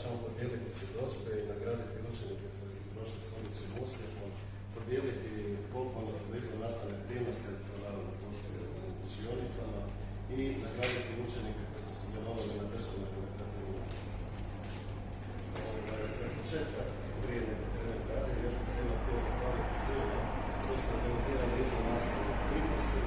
ćemo podijeliti svjedodžbe i nagraditi učenike koji su prošli s odličnim uspjehom, podijeliti poklon za izvannastavne aktivnosti, naravno poslije u učionicama, i nagraditi učenike koji su sudjelovali na državnoj razini natjecanja. Za početak, prije nego krenem dalje, još bi se jedno htio zahvaliti svima koji su organizirali izvannastavne aktivnosti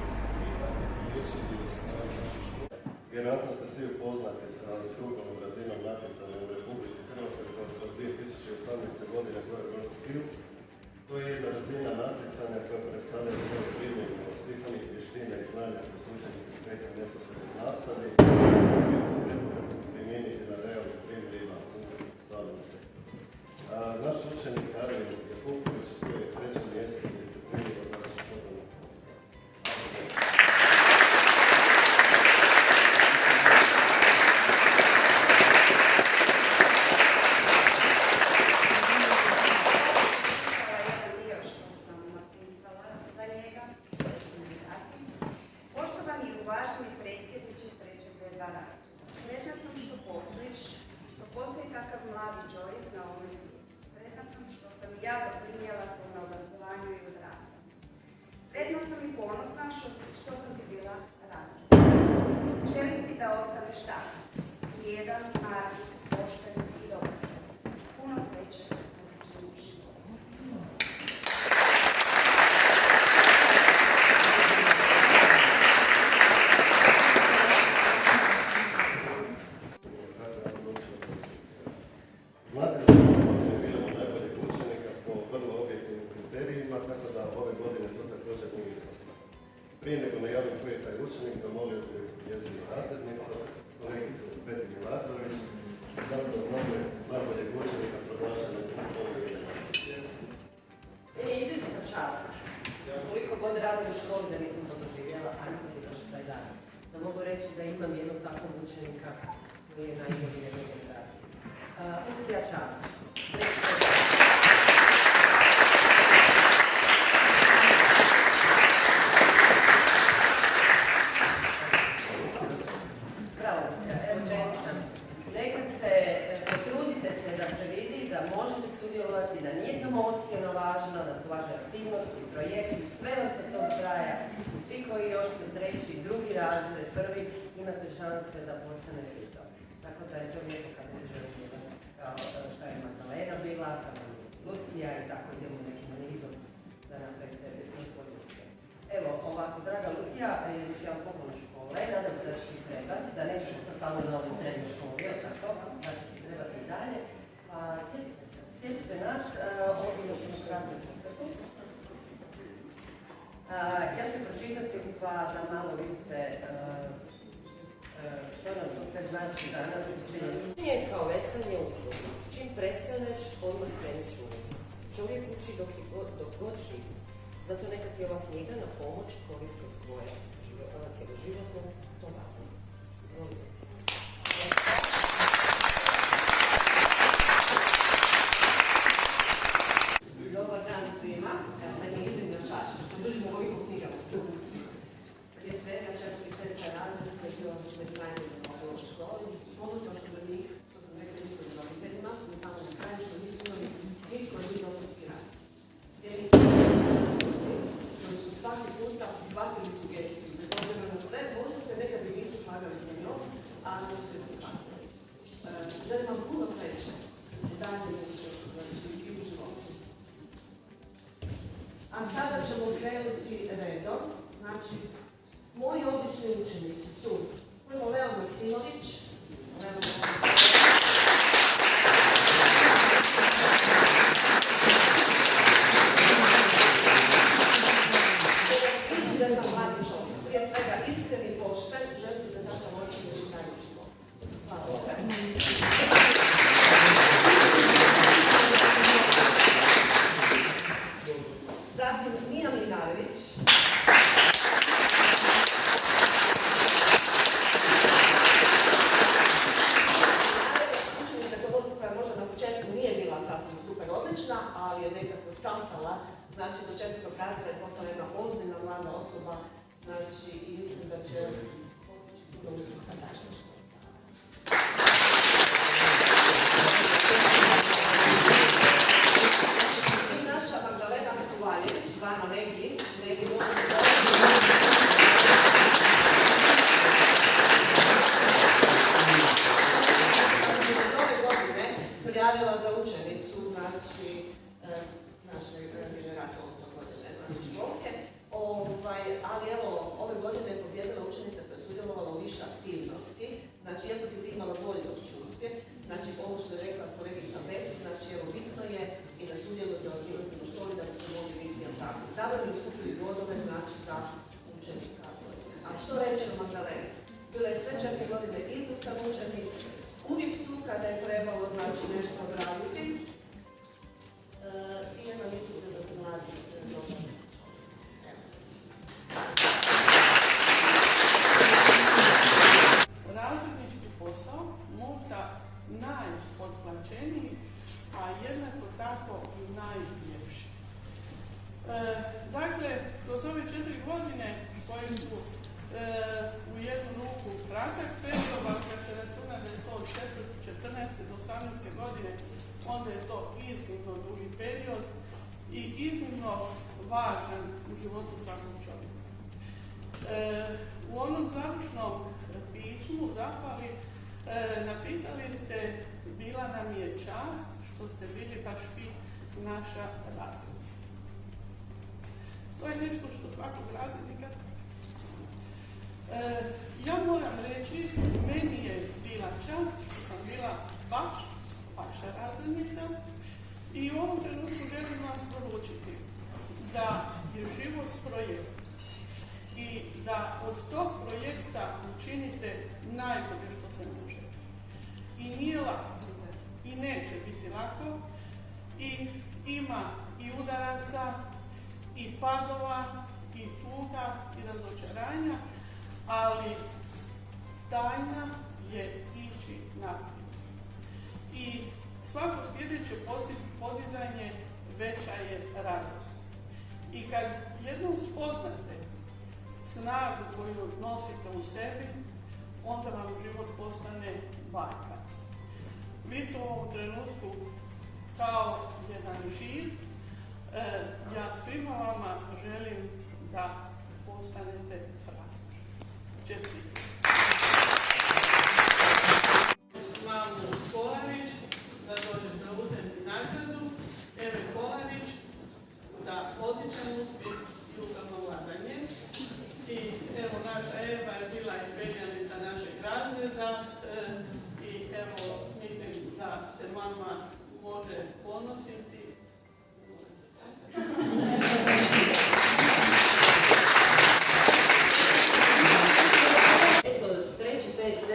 i tako približili od strane našu školu. Vjerojatno ste svi upoznati sa strukovnom razinom natjecanja u Republici Hrvatskoj koja se od 2018. godine zove World Skills. To je jedna razina natjecanja koja predstavlja svoju primjenu svih onih vještina i znanja koje su učenici stekli neposredno u nastavi i primijeniti na realnim primjerima u stvarnom sektoru. Naš učenik Karin Jakupović u svojoj trećem mjestu u disciplini vozača motornog vozila. Sretna sam što postojiš, što postoji takav mladi čovjek na ovoj svijetu. Sretna sam što sam ja doprinijela tvojom obrazovanju i odrastanju. Sretna sam i ponosna što sam ti bila razlika. Želim ti da ostaneš tako, vrijedan, marljiv, pošten i dobar. Puno sreće u budućem životu. Znate da smo ove godine biramo najboljeg učenika po vrlo objektivnim kriterijima, tako da ove godine to također nije izvrsno. Prije nego najavim koji je taj učenik, zamolio bih njezinu razrednicu, kolegicu Peti Milaković, da bi da znamo najboljeg učenika proglašenog ove generacije. Meni je izrazito čast. Koliko god radim u školi da nisam to doživjela, a nikad je došli taj dan. Da mogu reći da imam jednog takvog učenika koji je najbolji jednog generacije. Lucija Čavić. Bravo, Lucija. Evo, čestitam. Neka se, potrudite se da se vidi da možete sudjelovati, da nije samo ocjena važna, da su važne aktivnosti, projekti, sve vam se to zbraja. I svi koji još ste treći, drugi razred, prvi, imate šanse da postanete to. Tako da je to lijepo kad uđe kao šta je Magdalena bila, sada Lucija i tako idemo nekim analizom da napravite svoj uspjeh. Evo, ovako, draga Lucija, još jedan poklon škole, nadam se da će ti trebati, da nećeš sa samo na ovoj srednjoj školi, jel tako? Da će ti trebati i dalje. Pa sjetite nas, ovdje još jednu krasnu posvetu. Ja ću pročitati pa da malo vidite što nam to sve znači danas učenje je kao veslanje u cvijetu. Čim prestaneš, odmah kreneš ulaziti. Čovjek uči dok god živi. Zato neka ti ova knjiga na pomoć korist od tvoje cjeloživotnom tovaru. Izvolite. Dobar dan svima. Meni je iznimno čast što držimo ovoliko knjiga u ruci. Prije svega četvrti treća razred koji je bio među najboljim u školi. Ponosna sam na njih, što sam rekla njihovim roditeljima, na samom kraju što nisu imali nitko od njih dopunski rad. Koji su svaki puta prihvatili sugestiju. Bez obzira na sve, možda se nekad i nisu slagali sa njom, ali su je prihvatili. Želim vam puno sreće u daljem i u životu. A sada ćemo krenuti redom. Znači, moji odlični učenici su prvo Leo Maksimović, izuzetno mladi čovjek, prije svega iskren i pošten, želim da takav ostaviš i dalje u životu. Hvala. Zatim Nina Minarević. Učenica koja možda na početku nije bila sasvim super odlična, ali je nekako stasala. Znači, do četvrtog razreda je postala jedna ozbiljna mlada osoba. Znači, i mislim da će postići puno uspjeha dašnje škole. izdvajala za učenicu, znači, naše generacije odnosno godine, znači školske. Ali evo, ove godine je pobjedila učenica koja je sudjelovala u više aktivnosti. Znači, iako si ti imala bolji opći uspjeh, znači ovo što je rekla kolegica Bet, znači evo, bitno je i da sudjeluje u aktivnostima u školi da biste mogli biti tako. Zavrni skupili bodove, znači za učenika. A što reći o Magdaleni? Bila je sve 4 godine izvrstan učenik, uvijek tu kada je trebalo, znači, nešto odraditi. I jedna mislim da je mladi dobro. Razrednički posao možda najpotplaćeniji, a jednako tako i najljepši. Dakle, kroz ove 4 godine koje su u jednu ruku kratak period, kad se računa da je to od 14. do 18. godine, onda je to iznimno dugi period i iznimno važan u životu svakog čovjeka. U onom završnom pismu zahvali napisali ste: bila nam je čast što ste bili baš vi naša razrednica. To je nešto što svakog razrednika. Ja moram reći, meni je bila čast što sam bila baš vaša razrednica i u ovom trenutku želim vam poručiti da je život projekt i da od tog projekta učinite najbolje što se može. I nije lako, i neće biti lako, i ima i udaraca, i padova, i tuga, i razočaranja, ali tajna je ići naprijed. I svako sljedeće podizanje veća je radost. I kad jednom spoznate snagu koju nosite u sebi, onda vam život postane bajka. Vi ste u ovom trenutku kao jedan živ. Ja svima vama želim da postanete hrasti. Čestitam. Mamu Kolarić da dođe preuzeti nagradu. Eve Kolarić za odličan uspjeh strukovno vladanje. I evo, naša Eva je bila i peljanica našeg razreda i evo, mislim da se mama može ponositi. Eto, treći PC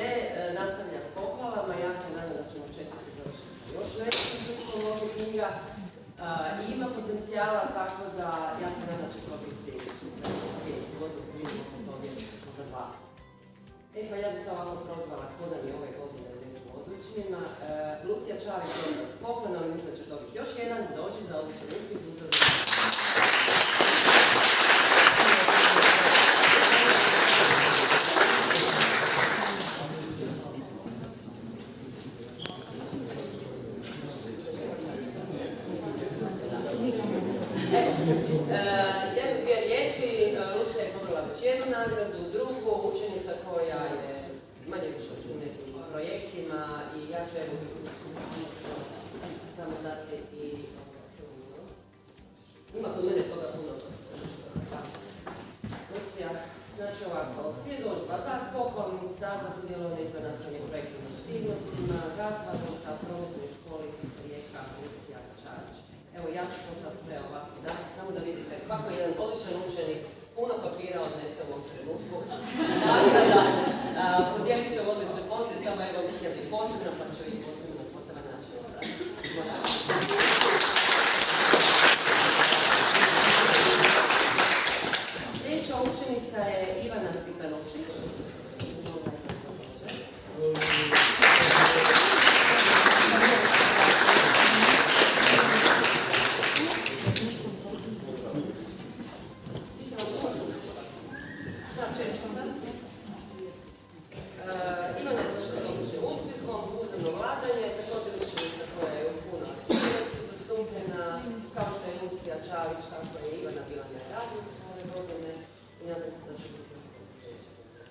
nastavlja s pohvalama. Ja se nadam da ćemo čekati završiti sa još nekim ovog knjiga. I ima potencijala, tako da ja se nadam da će to biti super. Sljedeću godinu se vidimo po tome za 2. Evo, ja bih se ovako prozvala ko nam je ove godine među odličnima. Lucija Čavić je nas poklona, ali mislim da će dobiti još jedan. Dođi za odličan uspjeh u dvije riječi. Lucija je dobila već jednu nagradu, drugu učenica koja je manje više u nekim projektima i ja ću evo samo dati i ima kod mene toga puno Lucija, znači ovako, svjedodžba za pohvalnica za sudjelovanje izvan nastavnih projektnim aktivnostima, zakladnica prometnoj školi Rijeka Lucija Čavić. Evo, ja ću to sad sve ovako dati, samo da vidite kako jedan odličan učenik puno papira odnese u ovom trenutku. Podijelit ću odlične poslije, samo evo Lucija je posebna, pa ću i posebno na poseban način odraditi. Sljedeća učenica je Ivana Cikanušić. Ivana je došla sa odličnim uspjehom, uzemno vladanje, također učenica koja je u puno aktivnosti zastupljena, kao što je Lucija Čavić, tako je Ivana bila na Erasmusu ove godine i nadam se da će biti sljedeće godine.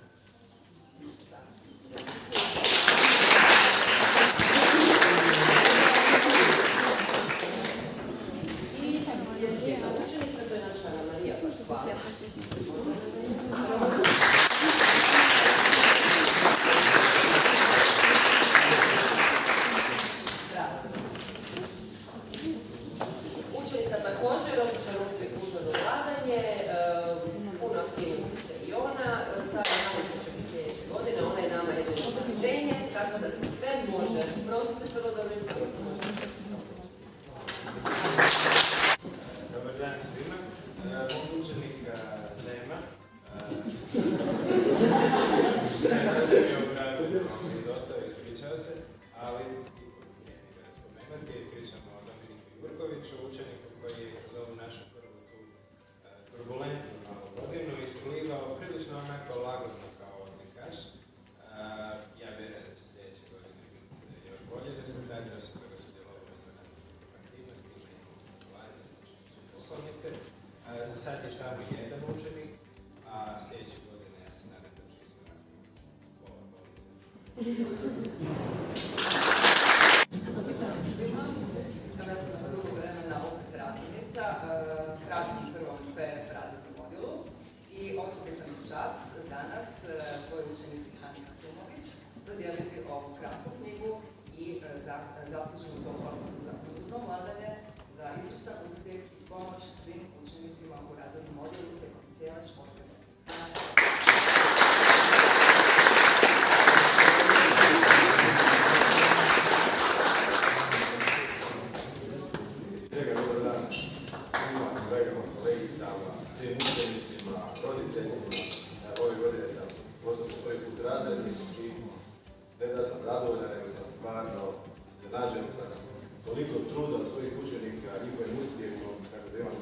Prođite prvo da li isto možete. Dobar dan svima. Mog učenika nema. Sad će mi obratiti, izostao, ispričao se, ali vrijedi ga spomenuti. Pričamo o Dominiku Jurkoviću, učeniku koji je kroz ovu našu prvu tu turbulentnu novu godinu isplivao prilično onako lagodno kao odlikaš. Ja vjerujem da će sljedeće godine biti još bolji rezultati, osim toga sudjelovao izvan nastavnih aktivnosti, imamo obrazovanje, znači su pohvalnice. Za sad je samo jedan učenik, a sljedeće godine ja se nadam da će iskorakati pola police. Kada sam na dugo vremena opet razrednica, krasim prvom PF razrednom modelu i osobita mi čast danas svojoj učenici Hani Sumović dodijeliti ovu krasnu knjigu i zasluženu pohvalnicu za uzorno vladanje, za izvrstan uspjeh i pomoć svim učenicima u razrednom modelu tijekom cijele školske godine. Dobar dan svima kolegama, kolegicama, svim učenicima, roditeljima. Ove godine sam postao po prvi put razrednik i ne da sam zadovoljan, nego sam stvarno iznenađen sa toliko truda svojih učenika, njihovim uspjehom, tako da imam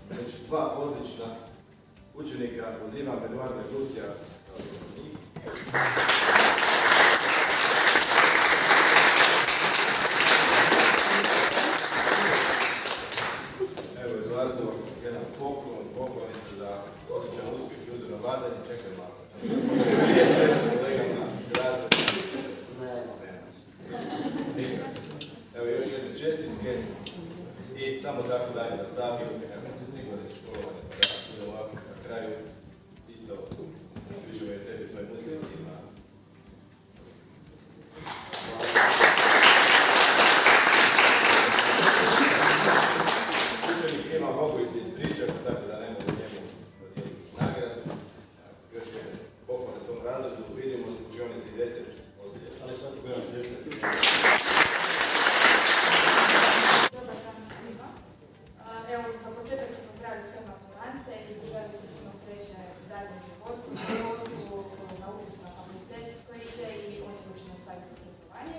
već 2 odlična učenika, pozivam Eduarda i Rusija kao njih. Evo Eduardo, jedan poklonnica za odličan uspjeh i uzorno vladanje, čekaj malo. Prije češće kolegama razred. Ništa. Evo još jedne čestitke i samo tako dalje nastavio, nekako 3 godine školovanja, pa da budemo ovako na kraju isto priživaju tebi tvojim uspjesima. Učenicima mogu i se ispričati, tako da ne mogu njemu podijeliti nagradu. Još jedne pohvale svom razredu, vidimo se u učionici 10 ozbilje. Ali sad gledam 10. Dobar dan svima. Evo, za početak ću pozdraviti sve maturante i želiti puno sreće u daljnjem životu. Ovo su na upisu na fakultet koji ide i oni koji će nastaviti obrazovanje.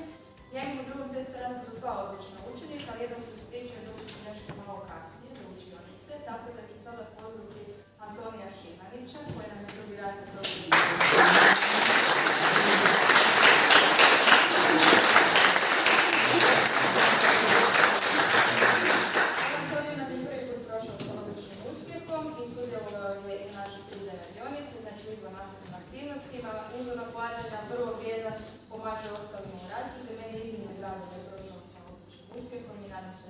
Ja imam u drugom TC razredu 2 odlična učenika, ali jedan se ispričao da uči nešto malo kasnije, da uči učionice, tako da ću sada pozdraviti Antonija Šimanića, koji nam je drugi razred Antonija nam je prvi put prošao sa odličnim uspjehom i sudjelovao je i naše 3D radionice, znači izvan nastavnim aktivnostima. Uzorno vladanja vrlo vrijedan, pomaže ostalima u razredu. Meni je iznimno drago da je prošao sa odličnim uspjehom i nadam se